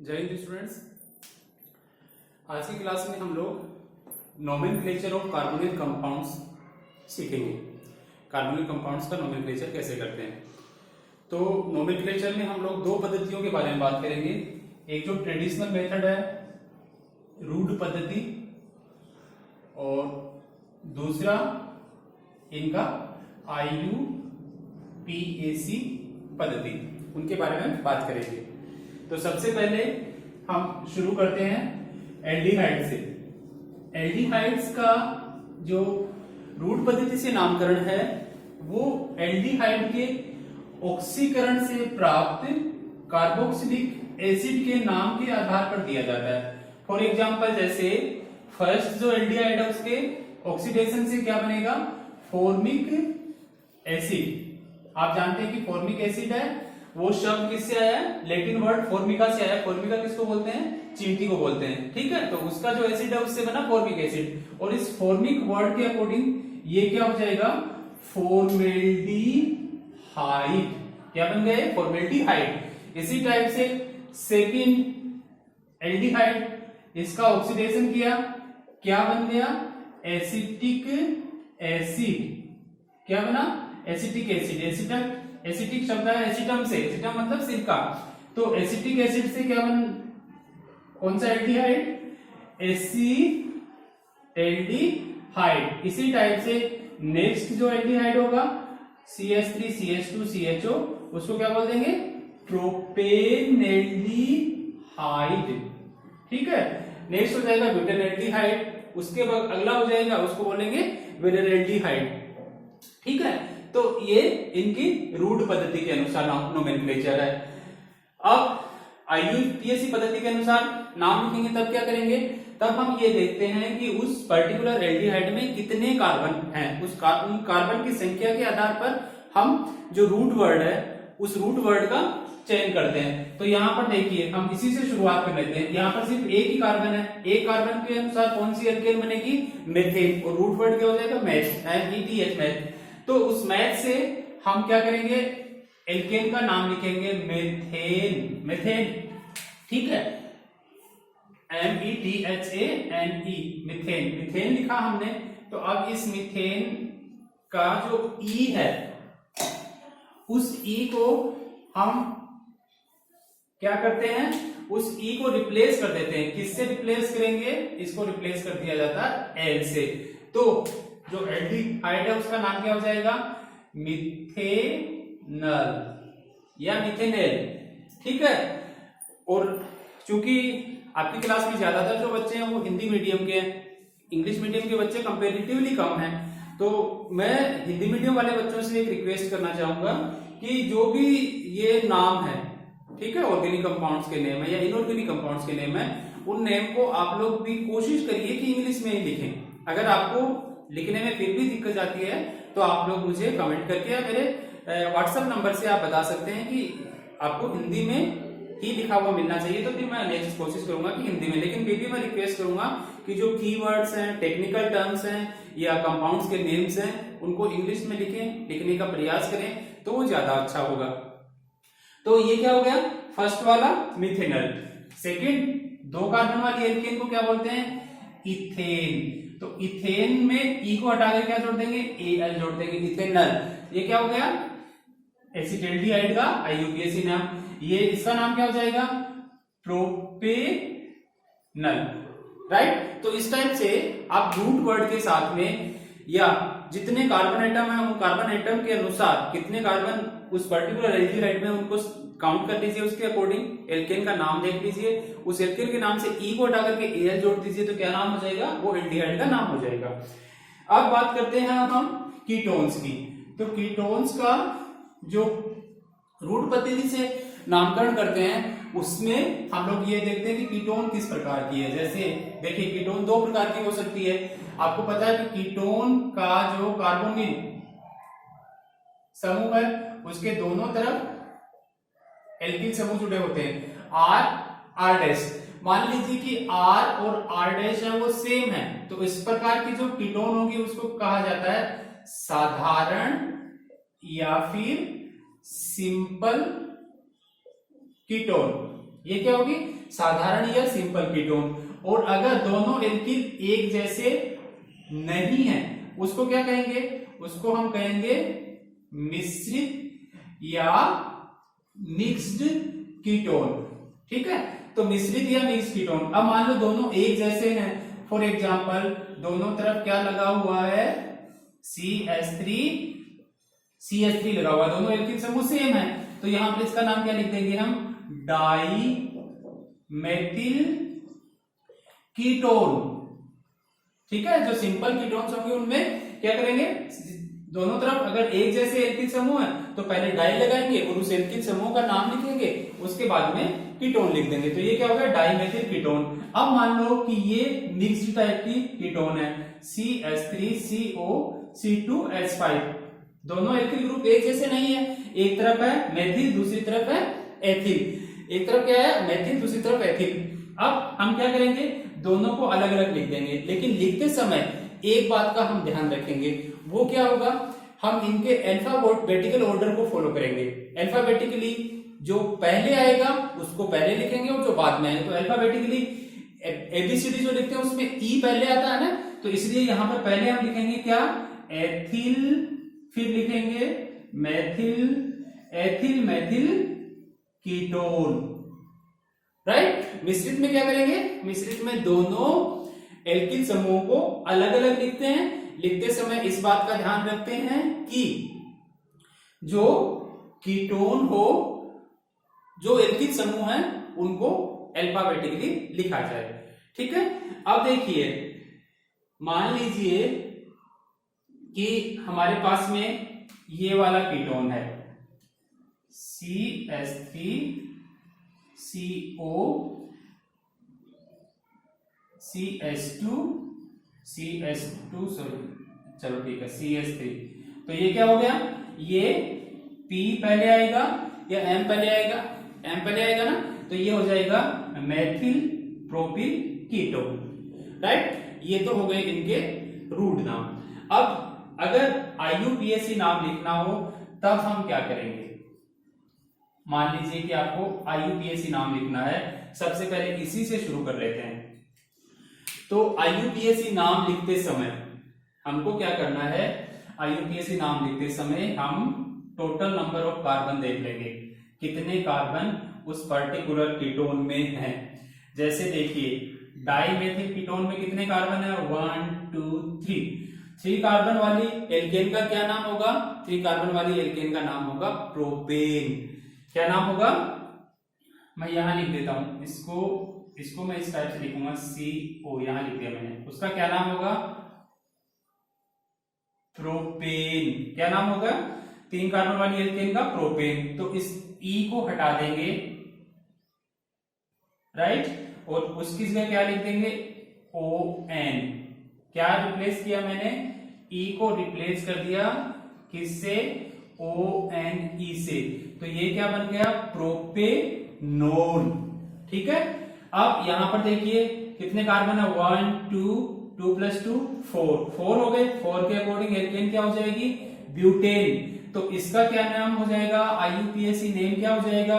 जय हिंद स्टूडेंट्स। आज की क्लास में हम लोग नोमेनक्लेचर ऑफ कार्बोनिल कंपाउंड्स सीखेंगे। कार्बोनिल कंपाउंड्स का नोमेनक्लेचर कैसे करते हैं। तो नोमेनक्लेचर में हम लोग दो पद्धतियों के बारे में बात करेंगे। एक जो ट्रेडिशनल मेथड है रूट पद्धति, और दूसरा इनका IUPAC पद्धति, उनके बारे में बात करेंगे। तो सबसे पहले हम शुरू करते हैं एल्डिहाइड से। एल्डिहाइड्स का जो रूट पद्धति से नामकरण है वो एल्डिहाइड के ऑक्सीकरण से प्राप्त कार्बोक्सिलिक एसिड के नाम के आधार पर दिया जाता है। फॉर एग्जांपल जैसे फर्स्ट जो एल्डिहाइड है उसके ऑक्सीडेशन से क्या बनेगा, फॉर्मिक एसिड। आप जानते हैं कि फॉर्मिक एसिड है वो शब्द किससे आया है, लैटिन वर्ड फॉर्मिका से आया है। फॉर्मिका किसको बोलते हैं, चींटी को बोलते हैं। ठीक है, तो उसका जो एसिड है उससे बना फॉर्मिक एसिड, और इस फॉर्मिक वर्ड के अकॉर्डिंग ये क्या हो जाएगा, फॉर्मेल्डिहाइड। क्या बन गए, फॉर्मेल्डिहाइड। इसी टाइप से सेकंड एल्डिहाइड, इसका ऑक्सीडेशन किया, क्या बन गया, एसिटिक एसिड। क्या बना, एसिटिक एसिड। एसिटिक शब्द है एसिटम से, एसिटम मतलब सिरका। तो एसिटिक एसिड से क्या बन, कौन सा एल्डिहाइड, एसिटेल्डिहाइड। इसी टाइप से नेक्स्ट जो एल्डिहाइड होगा CH3 CH2 CHO, उसको क्या बोल देंगे, प्रोपेनेल्डिहाइड। ठीक है, नेक्स्ट हो जाएगा ब्यूटेनेल्डिहाइड, उसके बाद अगला हो जाएगा उसको बोलेंगे वेनेल्डिहाइड। ठीक है, तो ये इनकी रूट पद्धति के अनुसार नोमेनक्लेचर है। अब IUPAC पद्धति के अनुसार नाम लिखेंगे तब क्या करेंगे, तब हम ये देखते हैं कि उस पर्टिकुलर एल्डिहाइड में कितने कार्बन हैं। उस कार्बन की संख्या के आधार पर हम जो रूट वर्ड है उस रूट वर्ड का चयन करते हैं। तो यहाँ पर देखिए हम इसी से शुरुआत कर लेते हैं। यहाँ पर सिर्फ एक ही कार्बन है, एक कार्बन के अनुसार कौन सी एल्केन बनेगी, मेथेन, और रूट वर्ड क्या हो जाएगा, मैथ, METH, मैथ। तो उस मैथ से हम क्या करेंगे, एल्केन का नाम लिखेंगे मेथेन, मेथेन। ठीक है, METHANE, मिथेन, मिथेन लिखा हमने। तो अब इस मिथेन का जो E है उस E को हम क्या करते हैं, उस E को रिप्लेस कर देते हैं। किससे रिप्लेस करेंगे, इसको रिप्लेस कर दिया जाता है L से। तो जो एल्डिहाइड है उसका नाम क्या हो जाएगा, मिथेनल या मिथेनेल। ठीक है, और चूंकि आपकी क्लास में ज्यादातर जो बच्चे हैं वो हिंदी मीडियम के हैं, इंग्लिश मीडियम के बच्चे कंपैरेटिवली कम हैं, तो मैं हिंदी मीडियम वाले बच्चों से एक रिक्वेस्ट करना चाहूंगा कि जो भी ये नाम है, ठीक है, ऑर्गेनिक कंपाउंड्स के नेम है या इनऑर्गेनिक कंपाउंड्स के नेम है, उन नेम को आप लोग भी कोशिश करिए कि इंग्लिश में ही लिखें। अगर आपको लिखने में फिर भी दिक्कत आती है तो आप लोग मुझे कमेंट करके या मेरे व्हाट्सएप नंबर से आप बता सकते हैं कि आपको हिंदी में ही लिखा हुआ मिलना चाहिए। तो फिर मैं नेक्स्ट कोशिश करूंगा कि हिंदी में, लेकिन फिर भी मैं रिक्वेस्ट करूंगा कि जो कीवर्ड्स हैं, टेक्निकल टर्म्स हैं या कंपाउंड्स के नेम्स हैं, उनको इंग्लिश में लिखें, लिखने का प्रयास करें तो वो ज्यादा अच्छा होगा। तो ये क्या हो गया, फर्स्ट वाला मिथेनल। सेकेंड, दो कार्बन वाली एल्केन को क्या बोलते हैं, इथेन। तो इथेन में E को हटाकर क्या जोड़ देंगे, Al जोड़ देंगे, इथेनल। ये क्या हो गया, एसिटेल्डिहाइड का IUPAC नाम। ये इसका नाम क्या हो जाएगा, प्रोपेनल। राइट, तो इस टाइप से आप रूट वर्ड के साथ में या जितने कार्बन एटम है उन कार्बन एटम के अनुसार कितने कार्बन उस पर्टिकुलर एल्डिहाइड में उनको काउंट कर लीजिए, उसके अकॉर्डिंग एल्केन का नाम देख लीजिए, उस एल्केन के नाम से E को हटा करके Al जोड़ दीजिए, तो क्या नाम हो जाएगा, वो एल्डिहाइड का नाम हो जाएगा। अब बात करते हैं हम कीटोन्स की। तो कीटोन्स का जो रूट पद्धति से नामकरण करते हैं उसमें हम लोग ये देखते हैं कि कीटोन किस प्रकार की है। जैसे देखिए कीटोन दो प्रकार की हो सकती है। आपको पता है कि कीटोन का जो कार्बोनिल समूह है उसके दोनों तरफ एल्किल समूह जुड़े होते हैं, R डैश। मान लीजिए कि R और R डैश है वो सेम है, तो इस प्रकार की जो कीटोन होगी उसको कहा जाता है साधारण या फिर सिंपल कीटोन। ये क्या होगी, साधारण या सिंपल कीटोन। और अगर दोनों एल्किल एक जैसे नहीं है उसको क्या कहेंगे, उसको हम कहेंगे मिश्रित या मिक्स्ड कीटोन। ठीक है, तो मिश्रित या मिक्स्ड कीटोन। अब मान लो दोनों एक जैसे हैं, फॉर एग्जांपल दोनों तरफ क्या लगा हुआ है, CH3 लगा हुआ है, दोनों एल्किल समूह सेम है, तो यहां पर इसका नाम क्या लिख देंगे हम, डाई मेथिल कीटोन। ठीक है, जो सिंपल कीटोन्स होंगे उनमें क्या करेंगे, दोनों तरफ अगर एक जैसे एल्किल समूह है तो पहले डाई लगाएंगे और उस एल्किल समूह का नाम लिखेंगे, उसके बाद में कीटोन लिख देंगे, तो ये क्या होगा, डाईमेथिल कीटोन। अब मान लो कि ये मिक्स्ड टाइप की कीटोन है, CH3CO C2H5, दोनों एल्किल ग्रुप एक जैसे नहीं है, एक तरफ है मेथिल दूसरी तरफ है एथिल, एक तरफ क्या है मेथिल दूसरी तरफ एथिल। अब हम क्या करेंगे, दोनों को अलग अलग लिख देंगे, लेकिन लिखते समय एक बात का हम ध्यान रखेंगे, वो क्या होगा, हम इनके अल्फाबेटिकल ऑर्डर को फॉलो करेंगे। अल्फाबेटिकली जो पहले आएगा उसको पहले लिखेंगे और जो बाद में आएगा, तो अल्फाबेटिकली एबीसीडी जो लिखते हैं उसमें ई पहले आता है ना, तो इसलिए यहां पर पहले हम लिखेंगे क्या, एथिल, फिर लिखेंगे methyl, ethyl methyl ketone. Right, मिश्रित में क्या करेंगे, मिश्रित में दोनों एल्किल समूहों को अलग अलग लिखते हैं। लिखते समय इस बात का ध्यान रखते हैं कि जो कीटोन हो, जो एल्किल समूह है उनको अल्फाबेटिकली लिखा जाए। ठीक है, अब देखिए मान लीजिए कि हमारे पास में ये वाला कीटोन है CH3CO CH2 सॉरी, चलो ठीक है CH3, तो ये क्या हो गया, ये P पहले आएगा या M पहले आएगा, M पहले आएगा ना, तो ये हो जाएगा मेथिल प्रोपिल कीटोन। राइट, ये तो हो गए इनके रूट नाम। अब अगर IUPAC नाम लिखना हो तब हम क्या करेंगे, मान लीजिए कि आपको IUPAC नाम लिखना है, सबसे पहले इसी से शुरू कर लेते हैं। तो IUPAC नाम लिखते समय हमको क्या करना है, IUPAC नाम लिखते समय हम टोटल नंबर ऑफ कार्बन देख लेंगे, कितने कार्बन उस पर्टिकुलर कीटोन में हैं। जैसे देखिए डाईमेथिल कीटोन में कितने कार्बन है, 1 2 3 कार्बन वाली एल्केन का क्या नाम होगा, 3 कार्बन वाली एल्केन का नाम होगा प्रोपेन। क्या नाम होगा, मैं यहां लिख देता हूं, इसको मैं इस टाइप से लिखूंगा, CO यहां लिख दिया मैंने, उसका क्या नाम होगा, प्रोपेन। क्या नाम होगा, 3 कार्बन वाली एल्केन का प्रोपेन। तो इस E को हटा देंगे, राइट, और उसकी जगह क्या लिख देंगे, ON। क्या रिप्लेस किया मैंने, E को रिप्लेस कर दिया किससे, ONE से, तो ये क्या बन गया, प्रोपेनोन। ठीक है, अब यहां पर देखिए कितने कार्बन है, 1 2 2 + 2 4 हो गए, 4 के अकॉर्डिंग एल्केन क्या हो जाएगी, ब्यूटेन। तो इसका क्या नाम हो जाएगा, IUPAC नेम क्या हो जाएगा,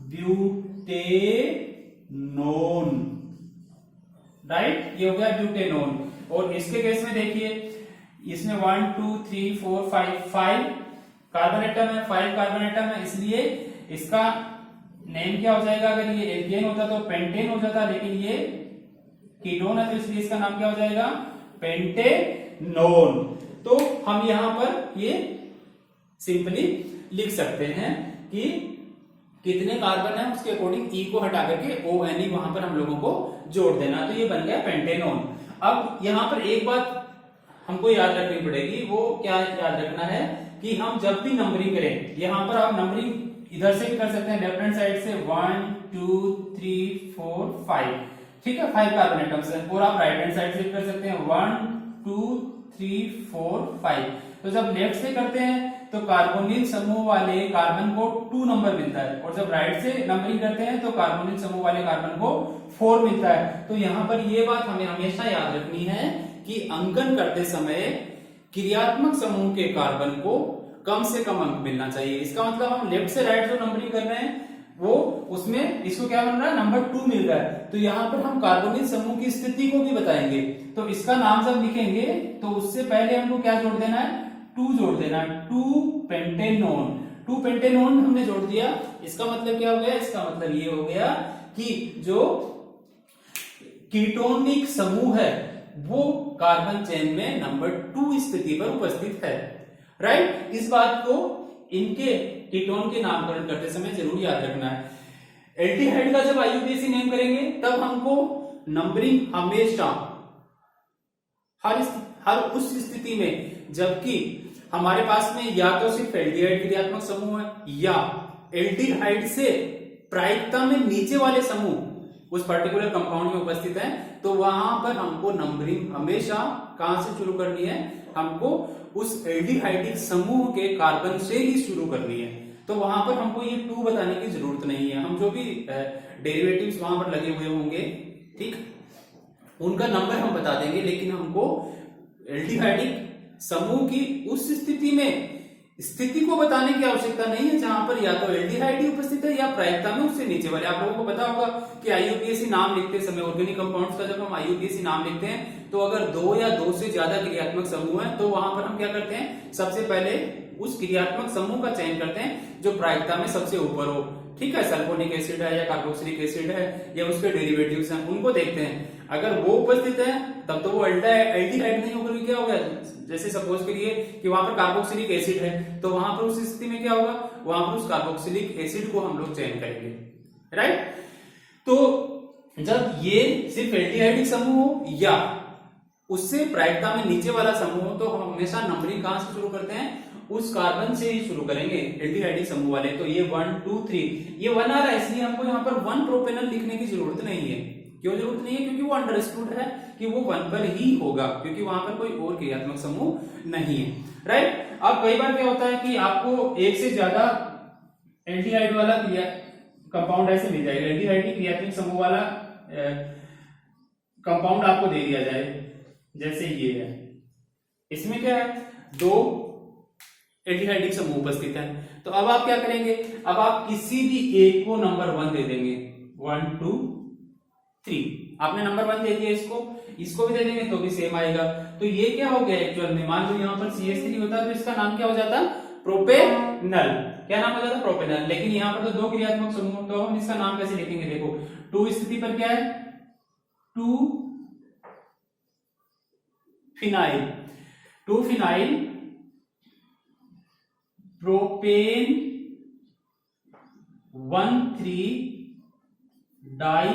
ब्यूटेनोन। राइट, ये हो गया ब्यूटेनोन। और इसके केस में देखिए इसमें 1 2 3 4 5 कार्बन एटम है, 5 कार्बन एटम है, इसलिए इसका नेम क्या हो जाएगा, अगर ये एल्केन होता तो पेंटेन हो जाता, लेकिन ये कीटोन है तो इसलिए इसका नाम क्या हो जाएगा, पेंटेनोन। तो हम यहां पर ये सिंपली लिख सकते हैं कि कितने कार्बन है उसके अकॉर्डिंग E को हटा करके ONE वहां पर हम लोगों को जोड़ देना, तो ये बन गया पेंटेनोन। अब यहां पर एक बात हमको याद रखनी पड़ेगी, वो क्या याद रखना है कि हम जब भी नंबरिंग करें, यहां पर आप नंबरिंग इधर से भी कर सकते हैं, लेफ्ट हैंड साइड से 1 2 3 4 5, ठीक है, 5 कार्बन एटम्स है, और आप राइट हैंड साइड से भी कर सकते हैं 1 2 3 4 5। तो जब लेफ्ट से करते हैं तो कार्बोनिल समूह वाले कार्बन को 2 नंबर मिलता है, और जब राइट से नंबरिंग करते हैं तो कार्बोनिल समूह वाले कार्बन को 4 मिलता है। तो यहां पर ये बात हमें हमेशा याद रखनी है कि अंकन करते समय क्रियात्मक समूह के कार्बन को कम से कम अंक मिलना चाहिए। इसका मतलब हम लेफ्ट से राइट जो नंबरिंग कर रहे हैं वो उसमें इसको क्या बन रहा है, नंबर 2 मिल रहा है। तो यहाँ पर हम कार्बोनिल समूह की स्थिति को भी बताएंगे। तो इसका नाम जब लिखेंगे तो उससे पहले हमको क्या जोड़ देना है, 2 जोड़ देना है, 2 पेंटेनोन। 2 पेंटेनोन हमने जोड़ दिया। इसका मतलब क्या हो गया, इसका मतलब ये हो गया कि जो कीटोनिक समूह है वो कार्बन चेन में नंबर 2 स्थिति पर उपस्थित है। राइट, इस बात को इनके कीटोन के नामकरण करते समय जरूर याद रखना है। एल्डिहाइड का जब आईयूपीएसी नेम करेंगे तब हमको नंबरिंग हमेशा हर उस स्थिति में जबकि हमारे पास में या तो सिर्फ एल्डिहाइड क्रियात्मक समूह है या एल्डिहाइड से प्रायिकता में नीचे वाले समूह उस पर्टिकुलर कंपाउंड में उपस्थित है, तो वहां पर हमको नंबरिंग हमेशा कहां से शुरू करनी है, हमको उस एल्डिहाइडिक समूह के कार्बन से ही शुरू करनी है। तो वहां पर हमको ये 2 बताने की जरूरत नहीं है। हम जो भी डेरिवेटिव्स वहां पर लगे हुए होंगे, ठीक, उनका नंबर हम बता देंगे, लेकिन हमको एल्डिहाइडिक समूह की उस स्थिति को बताने की आवश्यकता नहीं है जहां पर या तो एल्डिहाइड ही उपस्थित है या प्रायिकता में उससे नीचे वाले। आप लोगों को पता होगा कि आईयूपीएसी नाम लिखते समय, ऑर्गेनिक कंपाउंड्स का जब हम आईयूपीएसी नाम लिखते हैं तो अगर 2 या 2 से ज्यादा क्रियात्मक समूह है तो वहां पर हम क्या करते हैं, सबसे पहले उस क्रियात्मक समूह का चयन करते हैं जो प्रायिकता में सबसे ऊपर हो। ठीक है, सल्फोनिक एसिड है या कार्बोक्सिलिक एसिड है या उसके डेरिवेटिव्स हैं, उनको देखते हैं। अगर वो उपस्थित है तब तो वो एल्डिहाइड नहीं होकर क्या होगा, जैसे सपोज करिए कि वहां पर कार्बोक्सिलिक एसिड है तो वहां पर उस स्थिति में क्या होगा, वहां पर उस कार्बोक्सिलिक एसिड को हम लोग चयन करेंगे। राइट, तो जब ये सिर्फ एल्डिहाइडिक समूह हो या उससे प्रायिकता में नीचे वाला समूह हो तो हम हमेशा नंबरिंग कहां से शुरू करते हैं, उस कार्बन से ही शुरू करेंगे, एल्डिहाइडिक समूह वाले। तो ये 1 2 3 ये 1 आ रहा है, इसलिए हमको यहाँ पर 1 प्रोपेनॉल लिखने की जरूरत नहीं है। क्यों जरूरत नहीं है, क्योंकि वो अंडरस्टूड है कि वो 1 पर ही होगा, क्योंकि वहां पर कोई और क्रियात्मक समूह नहीं है। राइट, अब कई बार क्या होता है कि आपको एक से ज्यादा एल्डिहाइड वाला कंपाउंड ऐसे मिल जाएगा, एल्डिहाइड क्रियात्मक समूह वाला कंपाउंड आपको दे दिया जाए, जैसे ये है, इसमें क्या है, 2 एल्डिहाइडिक समूह उपस्थित है। तो अब आप क्या करेंगे, अब आप किसी भी एक को नंबर 1 दे देंगे, 1 2 3, आपने नंबर 1 दे दिया, इसको भी दे देंगे तो भी सेम आएगा। तो ये क्या हो गया एक्चुअल में, मान लो यहाँ पर CH3 होता तो इसका नाम क्या हो जाता, प्रोपेनल। क्या नाम हो जाता, प्रोपेनल। लेकिन यहाँ पर तो 2 क्रियात्मक समूह, तो हम इसका नाम कैसे लिखेंगे, देखो 2 स्थिति पर क्या है, 2 फिनाइल, 2 फिनाइल प्रोपेन 1,3 डाई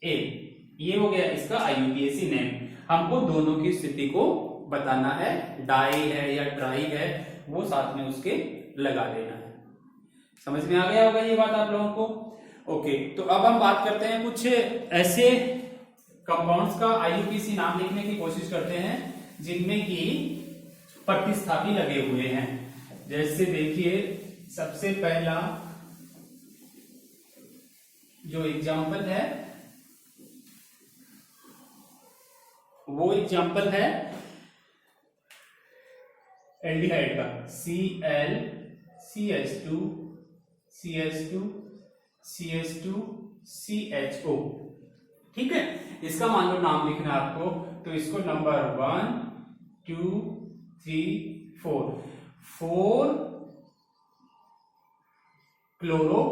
ए, ये हो गया इसका आईयूपीएसी नेम। हमको दोनों की स्थिति को बताना है, डाई है या ट्राई है वो साथ में उसके लगा देना है। समझ में आ गया होगा ये बात आप लोगों को। ओके, तो अब हम बात करते हैं कुछ ऐसे कंपाउंड्स का आईयूपीएसी नाम लिखने की कोशिश करते हैं जिनमें की प्रतिस्थापी लगे हुए हैं। जैसे देखिए, सबसे पहला जो एग्जाम्पल है वो एग्जाम्पल है एल्डिहाइड का, Cl CH2 CH2 CH2 CHO। ठीक है, इसका मान लो नाम लिखना है आपको, तो इसको नंबर 1 2 3 4 क्लोरो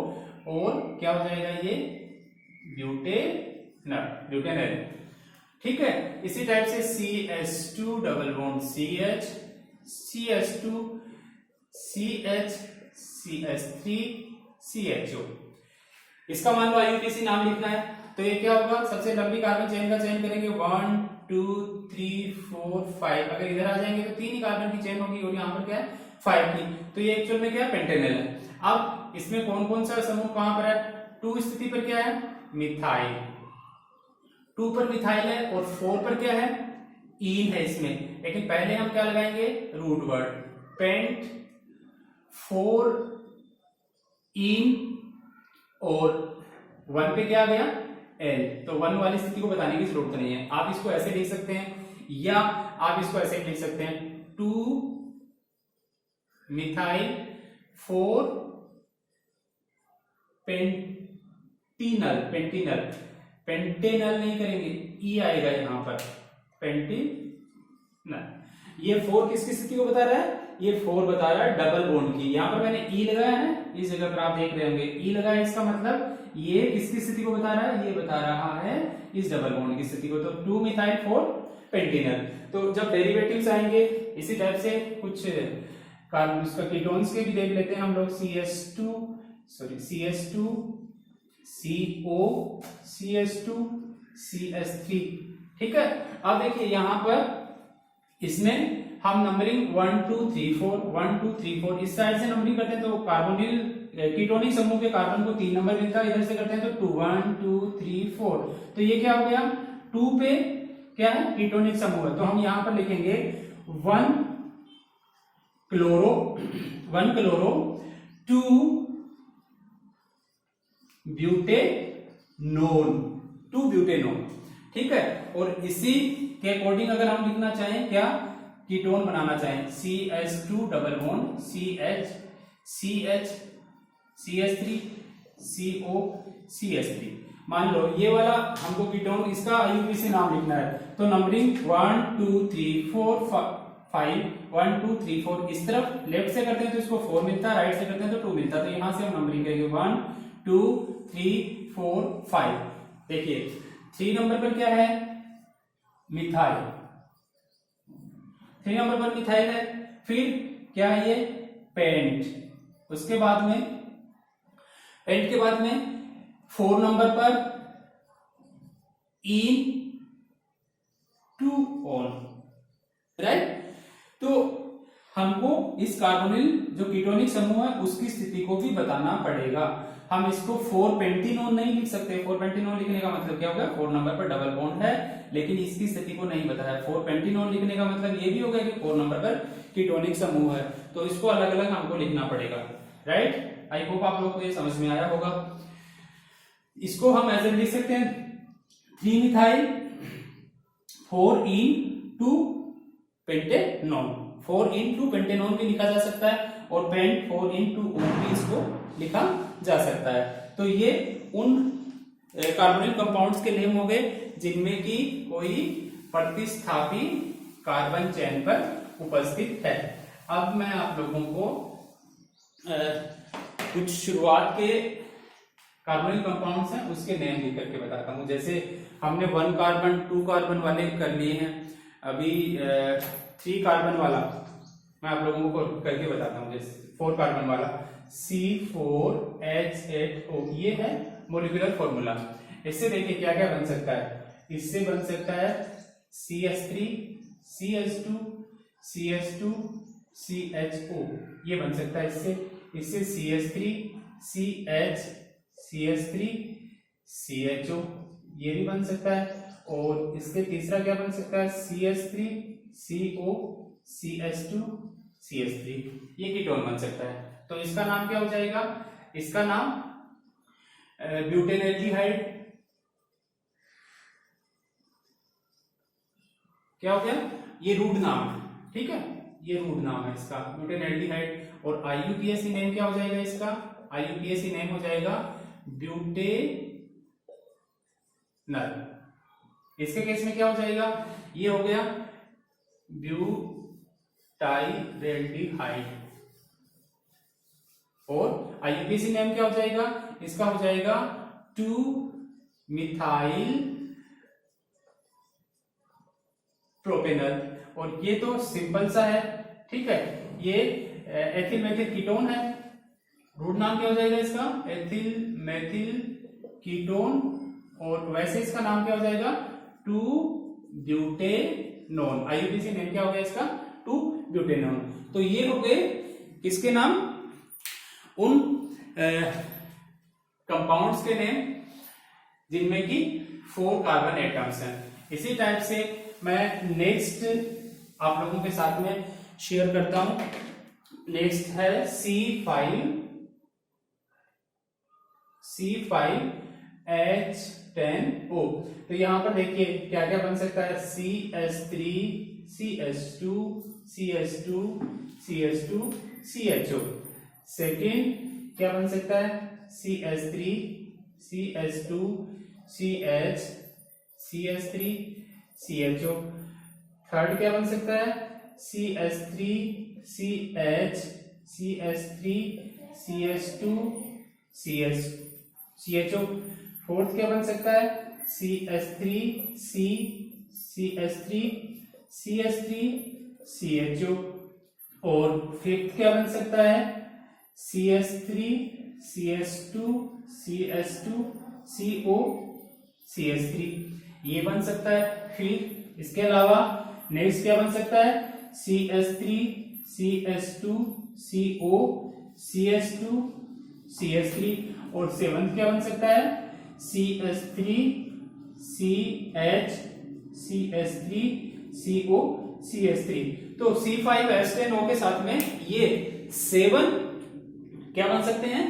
और क्या हो जाएगा ये, ब्यूटेनल। ठीक है, इसी टाइप से CH2 double bond CH CH2 CH CH3 CHO। इसका मान लो आईयूपीएसी नाम लिखना है, तो ये क्या होगा, सबसे लंबी कार्बन चेन का चयन करेंगे, 1 2 3 4 5। अगर इधर आ जाएंगे तो 3 ही कार्बन की चेन होगी और यहाँ पर क्या है 5 की। तो ये एक्चुअल में क्या है, पेंटेनल है। अब इसमें कौन कौन सा समूह कहां पर है, 2 स्थिति पर क्या है, मिथाइल, 2 पर मिथाइल है और 4 पर क्या है, ईन है इसमें। लेकिन पहले हम क्या लगाएंगे, रूट वर्ड, पेंट 4 ईन और 1 पे क्या आ गया, एल। तो 1 वाली स्थिति को बताने की जरूरत नहीं है। आप इसको ऐसे लिख सकते हैं या आप इसको ऐसे लिख सकते हैं, 2 मिथाइल 4 पेंटिनल, पेंटिनल, पेंटेनल नहीं करेंगे, ई आएगा यहाँ पर, पेंटिनल। ये 4 किसकी स्थिति को बता रहा है? ये 4 बता रहा है डबल बॉन्ड की। यहाँ पर मैंने ई लगाया है, इस जगह पर आप देख रहे होंगे ई लगाया, इसका मतलब ये किसकी स्थिति को बता रहा है? ये बता रहा है इस डबल बॉन्ड की स्थिति को। तो 2 मिथाइल 4 पेंटिनल। तो जब डेरिवेटिव्स आएंगे इसी टाइप से कुछ कार्बन उसका कीटोन्स के भी देख लेते हैं हम लोग। CH2 CO CH2 CH3, ठीक है। अब देखिए यहाँ पर इसमें हम नंबरिंग 1 2 3 4 1 2 3 4 इस साइड से नंबरिंग करते हैं तो कार्बोनिल कीटोनिक समूह के कार्बन को 3 नंबर मिलता है। इधर से करते हैं तो 2 1 2 3 4। तो ये क्या हो गया? 2 पे क्या है? कीटोनिक समूह है। तो हम यहां पर लिखेंगे 1 क्लोरो 2 ब्यूटेनोन, ठीक है। और इसी के अकॉर्डिंग अगर हम लिखना चाहें क्या, कीटोन बनाना चाहें, CH2 double bond CH3 CO CH3। मान लो ये वाला हमको कीटोन, इसका IUPAC नाम लिखना है। तो नंबरिंग 1 2 3 4 5 1 2 3 4 इस तरफ लेफ्ट से करते हैं तो इसको 4 मिलता है, राइट से करते हैं तो 2 मिलता है। तो यहां से हम नंबरिंग करेंगे 1 2 3 4 5। देखिए 3 नंबर पर क्या है? मिथाइल, 3 नंबर पर मिथाइल है। फिर क्या है ये? पेंट। उसके बाद में पेंट के बाद में 4 नंबर पर इन टू ऑन, राइट। तो हमको इस कार्बोनिल जो कीटोनिक समूह है उसकी स्थिति को भी बताना पड़ेगा। हम इसको 4 पेंटिनोन नहीं लिख सकते। 4 पेंटिनोन लिखने का मतलब क्या होगा? 4 नंबर पर डबल बॉन्ड है लेकिन इसकी स्थिति को नहीं बताया। 4 पेंटिनोन लिखने का मतलब ये भी होगा कि 4 नंबर पर कीटोनिक समूह है, तो इसको अलग अलग हमको लिखना पड़ेगा, राइट। आई होप आप लोग को ये समझ में आया होगा। इसको हम ऐसे लिख सकते हैं 3 मिथाइल 4 इन 2 पेंटेनोन, 4 इन 2 पेंटेनोन भी लिखा जा सकता है और पेंट 4 इन 2 ऑन भी इसको लिखा जा सकता है। तो ये उन कार्बोनिल कंपाउंड्स के नेम हो गए जिनमें की कोई प्रतिस्थापी कार्बन चेन पर उपस्थित है। अब मैं आप लोगों को कुछ शुरुआत के कार्बोनिल कंपाउंड्स हैं उसके नेम लिख करके बताता हूं। जैसे हमने 1 कार्बन 2 कार्बन वाले कर लिए हैं, अभी 3 कार्बन वाला मैं आप लोगों को करके बताता हूं। जैसे 4 कार्बन वाला C4H8O, ये है मोलिकुलर फॉर्मूला। इससे देखिए क्या क्या बन सकता है। इससे बन सकता है CH3 CH2 CH2 CHO, ये बन सकता है इससे CH3 CH CH3 CHO, ये भी बन सकता है। और इसके तीसरा क्या बन सकता है? CH3 CO CH2 CH3, ये कीटोन बन सकता है। तो इसका नाम क्या हो जाएगा? इसका नाम ब्यूटेनएल्डिहाइड क्या हो गया? ये रूट नाम है, ठीक है, ये रूट नाम है इसका ब्यूटेनएल्डिहाइड। और IUPAC नेम क्या हो जाएगा इसका? IUPAC नेम हो जाएगा ब्यूटेनल। इसके केस में क्या हो जाएगा? ये हो गया ब्यूटाइरेल्डिहाइड। और IUPAC नेम क्या हो जाएगा इसका? हो जाएगा 2 मिथाइल प्रोपेनल। और ये तो सिंपल सा है, ठीक है, ये एथिल मेथिल कीटोन है। रूट नाम क्या हो जाएगा इसका? Ethyl methyl ketone. और वैसे इसका नाम क्या हो जाएगा? 2 ब्यूटेनोन। IUPAC नेम क्या हो गया इसका? 2 ब्यूटेनोन। तो ये हो गए किसके नाम? उन कंपाउंड्स के नेम जिनमें कि 4 कार्बन एटम्स हैं। इसी टाइप से मैं नेक्स्ट आप लोगों के साथ में शेयर करता हूं। नेक्स्ट है C5H10O। तो यहां पर देखिए क्या क्या बन सकता है? CH3 CH2 CH2 CH2 CHO। Second क्या बन सकता है? CH3 CH2 CH CH3 CHO। Third क्या बन सकता है? CH3 CH CH3 CH2 CHO। Fourth क्या बन सकता है? CH3 C CH3 CH3 CHO। और फिफ्थ क्या बन सकता है? CH3 CH2 CH2 CO CH3, ये बन सकता है। फिर इसके अलावा नेक्स्ट क्या बन सकता है? CH3 CH2 CO CH2 CH3। और सेवंथ क्या बन सकता है? CH3 CH CH3 CO CH3। तो C5H10O के साथ में ये 7 क्या बन सकते हैं?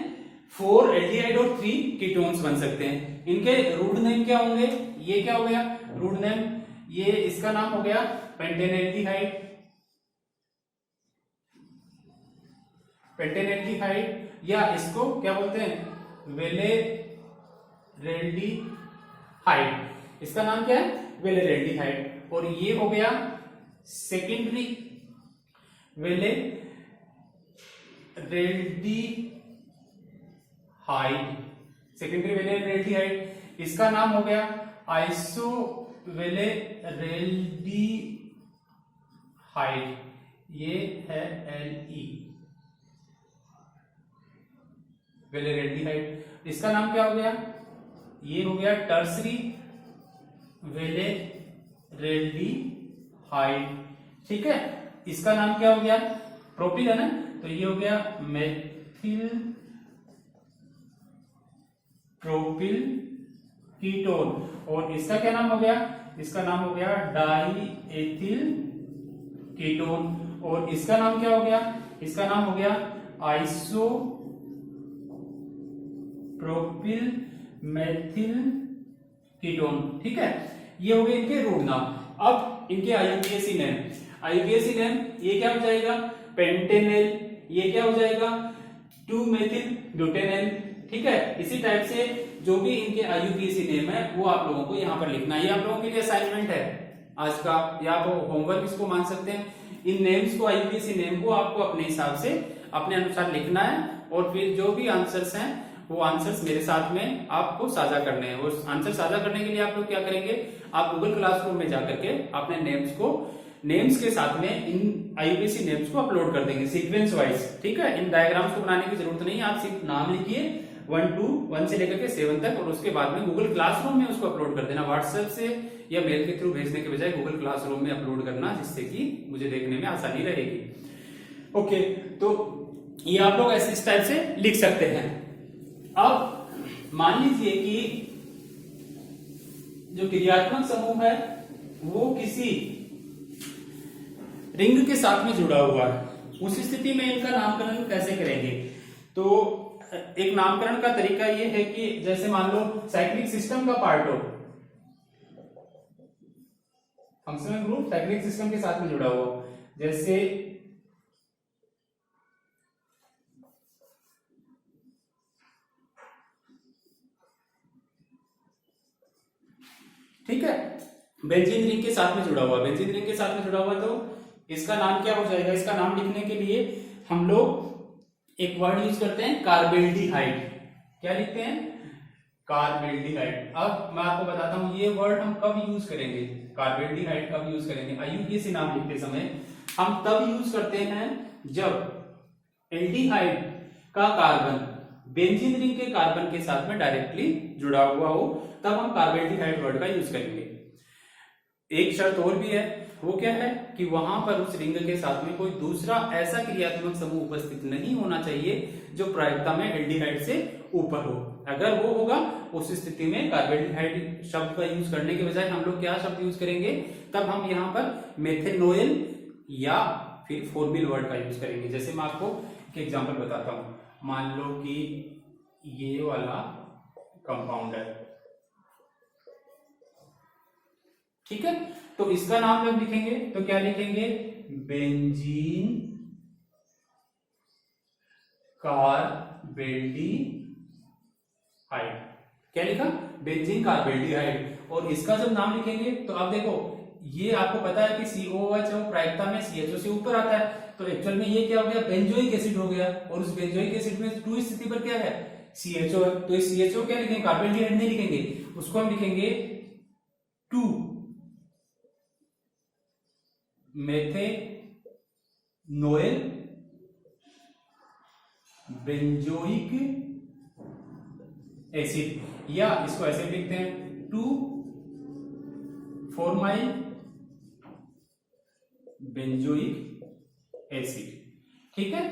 4 एल्डिहाइड और 3 कीटोन्स बन सकते हैं। इनके रूट नेम क्या होंगे? ये क्या हो गया रूट नेम? ये इसका नाम हो गया पेंटेनेल्डिहाइड, पेंटेनेल्डिहाइड, या इसको क्या बोलते हैं? वेलेरेल्डिहाइड। इसका नाम क्या है? वेलेरेल्डिहाइड। और ये हो गया सेकेंडरी वेलेरेल्डिहाइड, सेकेंडरी वेलेरेल्डिहाइड। इसका नाम हो गया आइसो वेलेरेल्डिहाइड, ये है Le वेलेरेल्डिहाइड। इसका नाम क्या हो गया? ये हो गया टर्सरी वेलेरेल्डिहाइड। ठीक है, इसका नाम क्या हो गया? प्रोपिल है ना, तो ये हो गया मेथिल प्रोपिल कीटोन। और इसका क्या नाम हो गया? इसका नाम हो गया डाई एथिल कीटोन। और इसका नाम क्या हो गया? इसका नाम हो गया आइसो प्रोपिल मेथिल कीटोन। ठीक है, ये हो गए इनके रूट नाम। अब इनके IUPAC नेम, IUPAC नेम ये क्या हो जाएगा? पेंटेनेल, ये क्या हो जाएगा? 2 मेथिल ब्यूटेनेल। ठीक है, इसी टाइप से जो भी इनके IUPAC नेम है वो आप लोगों को यहाँ पर लिखना है। ये आप लोगों के लिए असाइनमेंट है आज का, या आप होमवर्क इसको मान सकते हैं। इन नेम्स को, IUPAC नेम को आपको अपने हिसाब से अपने अनुसार लिखना है, और फिर जो भी आंसर्स हैं वो आंसर्स मेरे साथ में आपको साझा करने हैं। और आंसर साझा करने के लिए आप लोग क्या करेंगे? आप गूगल क्लासरूम में जाकर के अपने नेम्स के साथ में इन IUPAC नेम्स को अपलोड कर देंगे सीक्वेंस वाइज। ठीक है, इन डायग्राम्स को बनाने की जरूरत नहीं है, आप सिर्फ नाम लिखिए 1 से लेकर के 7 तक, और उसके बाद में गूगल क्लासरूम में उसको अपलोड कर देना। व्हाट्सएप से या मेल के थ्रू भेजने के बजाय गूगल क्लासरूम में अपलोड करना, जिससे कि मुझे देखने में आसानी रहेगी। ओके, तो ये आप लोग ऐसे इस टाइप से लिख सकते हैं। अब मान लीजिए कि जो क्रियात्मक समूह है वो किसी रिंग के साथ में जुड़ा हुआ है, उस स्थिति में इनका नामकरण कैसे करेंगे? तो एक नामकरण का तरीका ये है कि जैसे मान लो साइक्लिक सिस्टम का पार्ट हो, फंक्शनल ग्रुप साइक्लिक सिस्टम के साथ में जुड़ा हुआ, जैसे ठीक है, बेंजीन रिंग के साथ में जुड़ा हुआ, बेंजीन रिंग के साथ में जुड़ा हुआ, तो इसका नाम क्या हो जाएगा? इसका नाम लिखने के लिए हम लोग एक वर्ड यूज करते हैं कार्बेल्डिहाइड। क्या लिखते हैं? कार्बेल्डिहाइड। अब मैं आपको बताता हूं ये वर्ड हम कब यूज करेंगे, कार्बेल्डिहाइड कब यूज करेंगे? IUPAC नाम लिखते समय हम तब यूज करते हैं जब एल्डिहाइड का कार्बन बेंजीन रिंग के कार्बन के साथ में डायरेक्टली जुड़ा हुआ हो, तब हम कार्बेल्डिहाइड वर्ड का यूज करेंगे। एक शर्त और भी है, वो क्या है कि वहां पर उस रिंग के साथ में कोई दूसरा ऐसा क्रियात्मक समूह उपस्थित नहीं होना चाहिए जो प्रायिकता में एल्डिहाइड से ऊपर हो। अगर वो होगा, उस स्थिति में कार्बेल्डिहाइड शब्द का यूज करने के बजाय हम लोग क्या शब्द यूज करेंगे? तब हम यहाँ पर मेथेनोइल या फिर फॉर्मिल वर्ड का यूज करेंगे। जैसे मैं आपको एक एग्जांपल बताता हूं, मान लो कि ये वाला कंपाउंड है, ठीक है, तो इसका नाम जब लिखेंगे तो क्या लिखेंगे? Benzene carbaldehyde. क्या लिखा, बेंजीन कार्बेल्डिहाइड। और इसका जब नाम लिखेंगे तो अब देखो ये आपको पता है कि COOH है वो प्रायिकता में CHO से ऊपर आता है, तो एक्चुअल में ये क्या हो गया, बेंजोइक एसिड हो गया। और उस बेंजोइक एसिड में 2 स्थिति पर क्या है, CHO है। तो इस CHO क्या लिखेंगे, कार्बेल्डिहाइड नहीं लिखेंगे, उसको हम लिखेंगे 2 मेथेनोइल बेंजोइक एसिड, या इसको ऐसे लिखते हैं 2 फॉर्माइल बेंजोइक एसिड। ठीक है,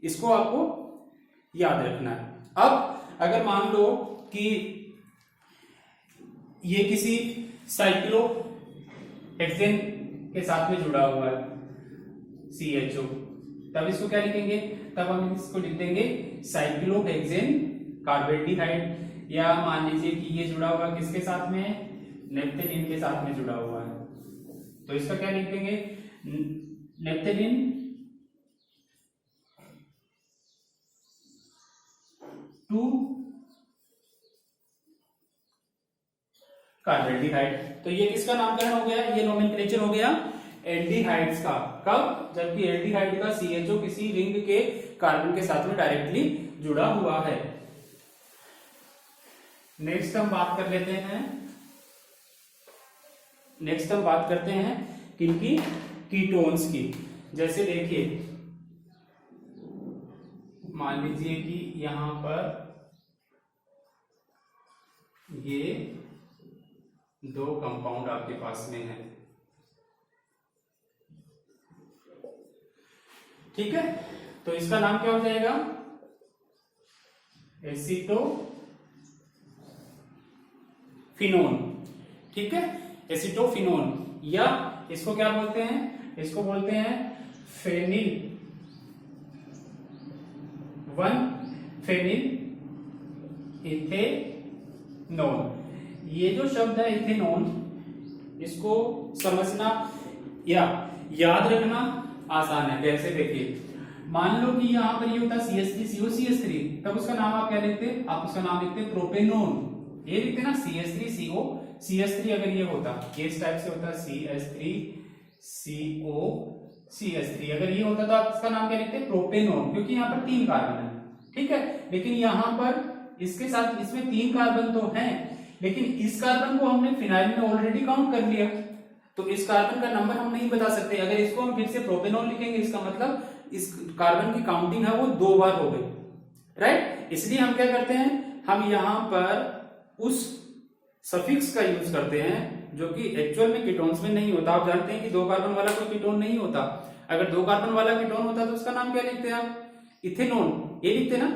इसको आपको याद रखना है। अब अगर मान लो कि ये किसी साइक्लोहेक्सेन के साथ में जुड़ा हुआ है CHO, तब इसको क्या लिखेंगे, तब हम इसको लिख देंगे साइक्लोहेक्सेन कार्बेल्डिहाइड। या मान लीजिए कि ये जुड़ा हुआ किसके साथ में, नेप्थेलिन के साथ में जुड़ा हुआ है, तो इसका क्या लिख देंगे, नेप्थेलिन 2 कार्बेल्डिहाइड। तो ये किसका नामकरण हो गया, ये नोमेनक्लेचर हो गया एल्डिहाइड्स का। कब, जबकि एल्डिहाइड का CHO किसी रिंग के कार्बन के साथ में डायरेक्टली जुड़ा हुआ है। नेक्स्ट हम बात कर लेते हैं, नेक्स्ट हम बात करते हैं किनकी, कीटोन्स की। जैसे देखिए मान लीजिए कि यहां पर ये 2 कंपाउंड आपके पास में है, ठीक है, तो इसका नाम क्या हो जाएगा, एसिटोफिनोन। ठीक है, एसिटोफिनोन, या इसको क्या बोलते हैं, इसको बोलते हैं फेनिल 1-फेनिल इथेनॉल। ये जो शब्द है इथेनॉल, इसको समझना या याद रखना आसान है। कैसे, देखिए मान लो कि यहां पर ये होता CH3COCH3, तब उसका नाम आप क्या लिखते, आप उसका नाम लिखते प्रोपेनोन। ये लिखते ना CH3COCH3, अगर ये होता, ये इस टाइप से होता CH3COCH3, अगर ये होता तो आप इसका नाम क्या लिखते, प्रोपेनोन, क्योंकि यहाँ पर 3 कार्बन है। ठीक है, लेकिन यहां पर इसके साथ इसमें 3 कार्बन तो हैं, लेकिन इस कार्बन को हमने फिनाइल में ऑलरेडी काउंट कर लिया, तो इस कार्बन का नंबर हम नहीं बता सकते। अगर इसको हम फिर से प्रोपेनॉल लिखेंगे, इसका मतलब इस कार्बन की काउंटिंग है वो 2 बार हो गई, राइट। इसलिए हम क्या करते हैं, हम यहां पर उस सफिक्स का यूज करते हैं जो कि एक्चुअल में कीटोन्स में नहीं होता। आप जानते हैं कि 2 कार्बन वाला कोई कीटोन नहीं होता। अगर 2 कार्बन वाला कीटोन होता तो उसका नाम क्या लिखते हैं आप, इथेनॉल, ये लिखते ना।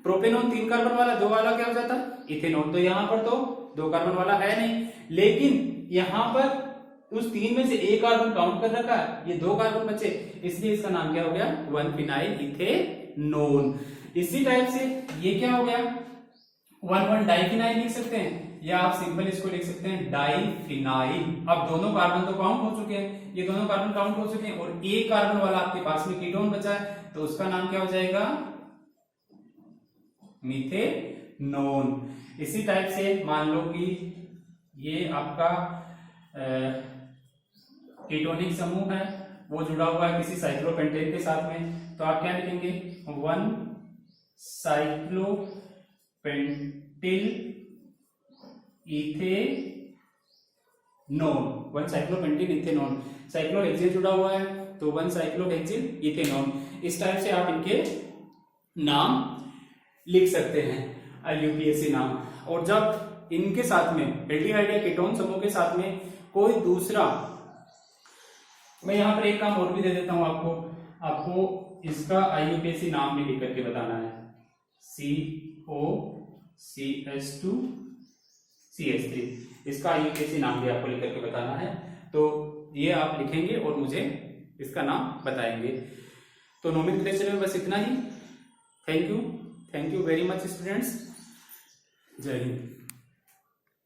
प्रोपेनॉन 3 कार्बन वाला, 2 वाला क्या हो जाता, इथेनॉल। तो यहां पर तो 2 कार्बन वाला है नहीं, लेकिन यहां पर उस 3 में से 1 कार्बन काउंट कर रखा है, ये 2 कार्बन बचे, इसलिए इसका नाम क्या हो गया, 1-फिनाइल इथेनॉल। इसी टाइप से ये क्या हो गया, 1,1-डाइफिनाइल लिख सकते हैं, या आप सिंपल इसको लिख सकते हैं डाइफिनाइल। अब दोनों कार्बन तो काउंट हो चुके हैं, ये दोनों कार्बन काउंट हो चुके हैं, और 1 कार्बन वाला आपके पास में कीटोन बचा है, तो उसका नाम क्या हो जाएगा, मीथेनॉन। इसी टाइप से मान लो कि ये आपका कीटोनिक समूह है, वो जुड़ा हुआ है किसी साइक्लोपेंटेन के साथ में, तो आप क्या लिखेंगे, 1-साइक्लोपेंटिल इथेनॉल, 1-साइक्लोपेंटिल इथेनॉल। साइक्लोहेक्सेन जुड़ा हुआ है तो 1-साइक्लोहेक्सिल इथेनॉल। इस टाइप से आप इनके नाम लिख सकते हैं, IUPAC नाम। और जब इनके साथ में एल्डिहाइड या कीटोन समूह के साथ में कोई दूसरा, मैं यहां पर एक काम और भी दे देता हूं आपको इसका IUPAC नाम भी लिख करके बताना है, COCH2CH3, इसका IUPAC नाम भी आपको लिख करके बताना है। तो ये आप लिखेंगे और मुझे इसका नाम बताएंगे। तो नोमेनक्लेचर में बस इतना ही। Thank you very much students. जय हिंद।